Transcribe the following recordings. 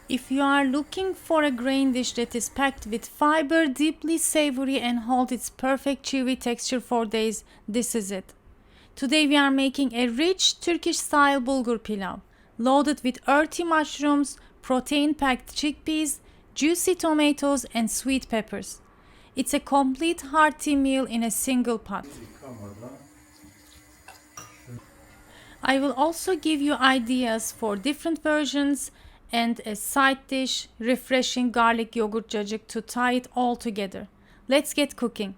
If you are looking for a grain dish that is packed with fiber, deeply savory and hold its perfect chewy texture for days, this is it. Today we are making a rich Turkish style bulgur pilav, loaded with earthy mushrooms, protein-packed chickpeas, juicy tomatoes and sweet peppers. It's a complete hearty meal in a single pot. I will also give you ideas for different versions and a side dish, refreshing garlic yogurt cacık to tie it all together. Let's get cooking.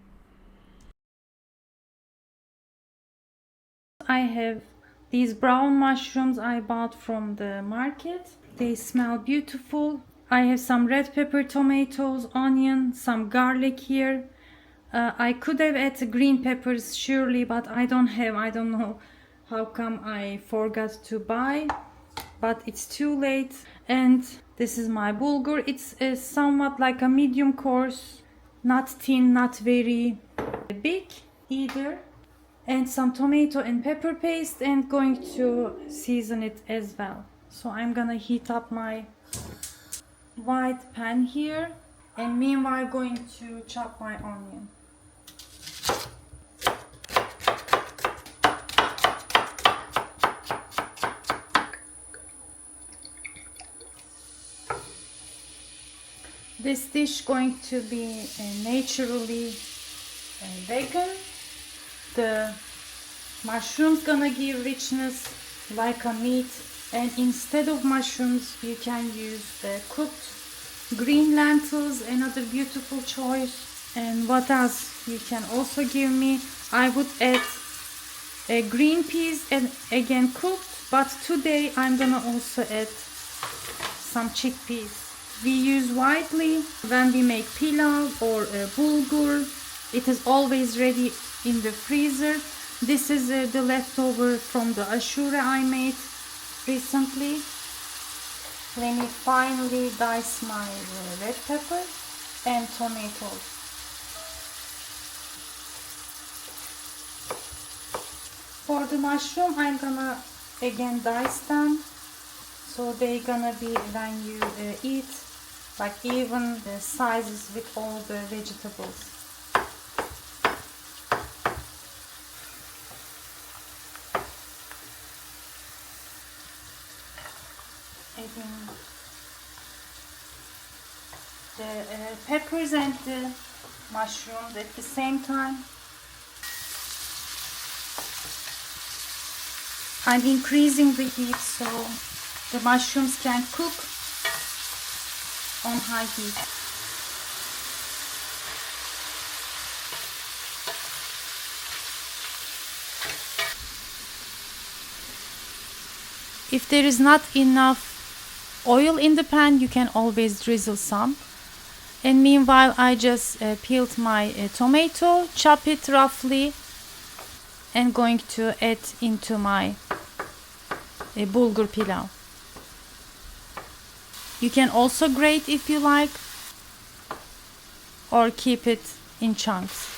I have these brown mushrooms I bought from the market. They smell beautiful. I have some red pepper, tomatoes, onion, some garlic here. I could have added green peppers surely, but I don't have. I don't know how come I forgot to buy, but it's too late. And this is my bulgur. It's somewhat like a medium coarse, not thin, not very big either. And some tomato and pepper paste, and going to season it as well. So I'm gonna heat up my white pan here, and meanwhile going to chop my onion. This dish going to be naturally vegan. The mushrooms gonna give richness like a meat, and instead of mushrooms you can use the cooked green lentils, another beautiful choice. And what else you can also give me? I would add green peas, and again cooked, but today I'm gonna also add some chickpeas. We use widely when we make pilav or bulgur. It is always ready in the freezer. This is the leftover from the ashura I made recently. Let me finally dice my red pepper and tomatoes. For the mushroom, I'm gonna again dice them, so they gonna be when you eat like even the sizes with all the vegetables. Adding the peppers and the mushrooms at the same time. I'm increasing the heat so the mushrooms can cook on high heat. If there is not enough oil in the pan, you can always drizzle some. And meanwhile I just peeled my tomato, chop it roughly, and going to add into my bulgur pilav. You can also grate if you like, or keep it in chunks.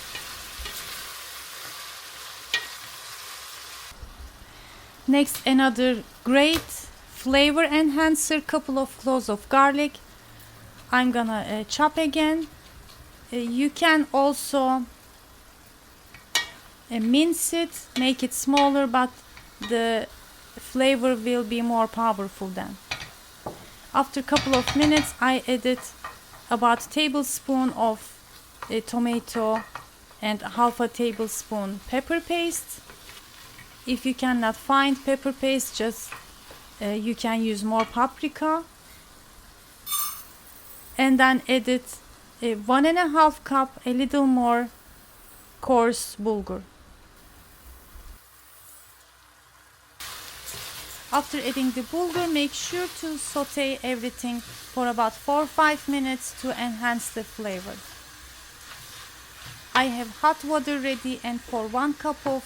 Next, another great flavor enhancer, couple of cloves of garlic. I'm gonna chop again. You can also mince it, make it smaller, but the flavor will be more powerful then. After a couple of minutes, I added about a tablespoon of tomato and half a tablespoon pepper paste. If you cannot find pepper paste, just you can use more paprika. And then added 1.5 cup, a little more coarse bulgur. After adding the bulgur, make sure to saute everything for about 4-5 minutes to enhance the flavor. I have hot water ready, and for 1 cup of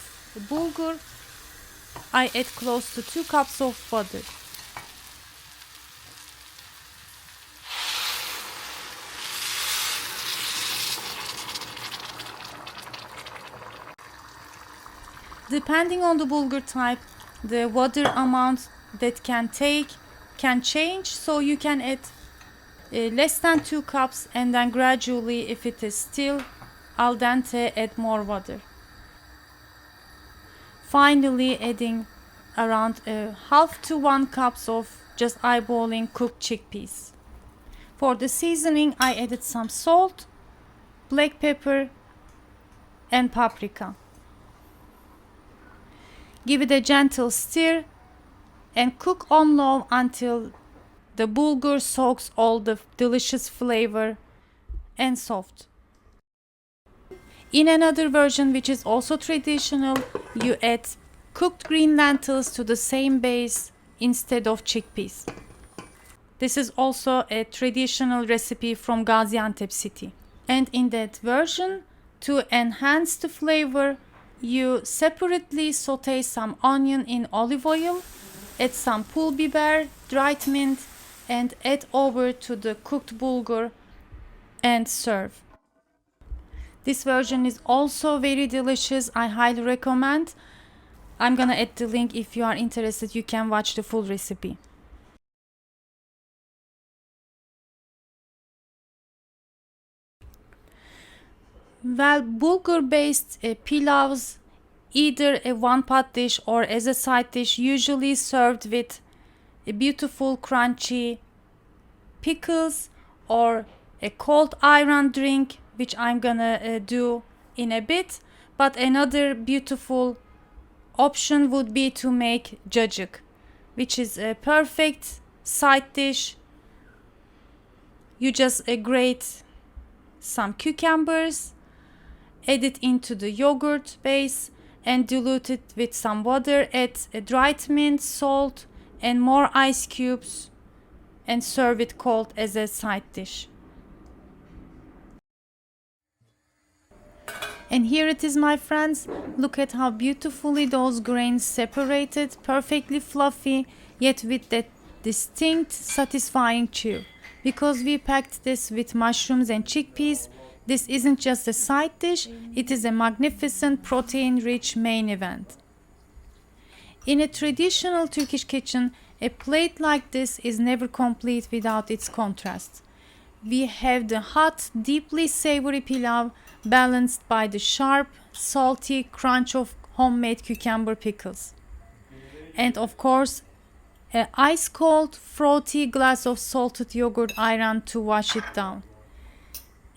bulgur, I add close to 2 cups of water. Depending on the bulgur type, the water amount that can take can change, so you can add less than 2 cups and then gradually, if it is still al dente, add more water. Finally, adding around half to 1 cups of just eyeballing cooked chickpeas. For the seasoning, I added some salt, black pepper and paprika. Give it a gentle stir and cook on low until the bulgur soaks all the delicious flavor and soft. In another version, which is also traditional, you add cooked green lentils to the same base instead of chickpeas. This is also a traditional recipe from Gaziantep city. And in that version, to enhance the flavor, you separately saute some onion in olive oil, add some pul biber, dried mint, and add over to the cooked bulgur and serve. This version is also very delicious. I highly recommend. I'm gonna add the link. If you are interested, you can watch the full recipe. Well, bulgur-based pilavs, either a one-pot dish or as a side dish, usually served with a beautiful crunchy pickles or a cold ayran drink, which I'm gonna do in a bit. But another beautiful option would be to make cacık, which is a perfect side dish. You just grate some cucumbers, add it into the yogurt base and dilute it with some water, add a dried mint, salt and more ice cubes and serve it cold as a side dish. And here it is, my friends. Look at how beautifully those grains separated, perfectly fluffy, yet with that distinct, satisfying chew. Because we packed this with mushrooms and chickpeas, this isn't just a side dish, it is a magnificent protein-rich main event. In a traditional Turkish kitchen, a plate like this is never complete without its contrast. We have the hot, deeply savory pilav balanced by the sharp, salty crunch of homemade cucumber pickles. And of course, an ice-cold, frothy glass of salted yogurt ayran to wash it down.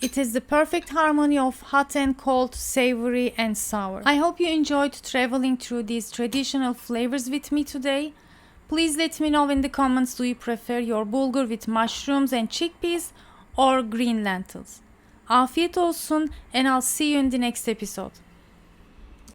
It is the perfect harmony of hot and cold, savory and sour. I hope you enjoyed traveling through these traditional flavors with me today. Please let me know in the comments, do you prefer your bulgur with mushrooms and chickpeas or green lentils? Afiyet olsun and I'll see you in the next episode.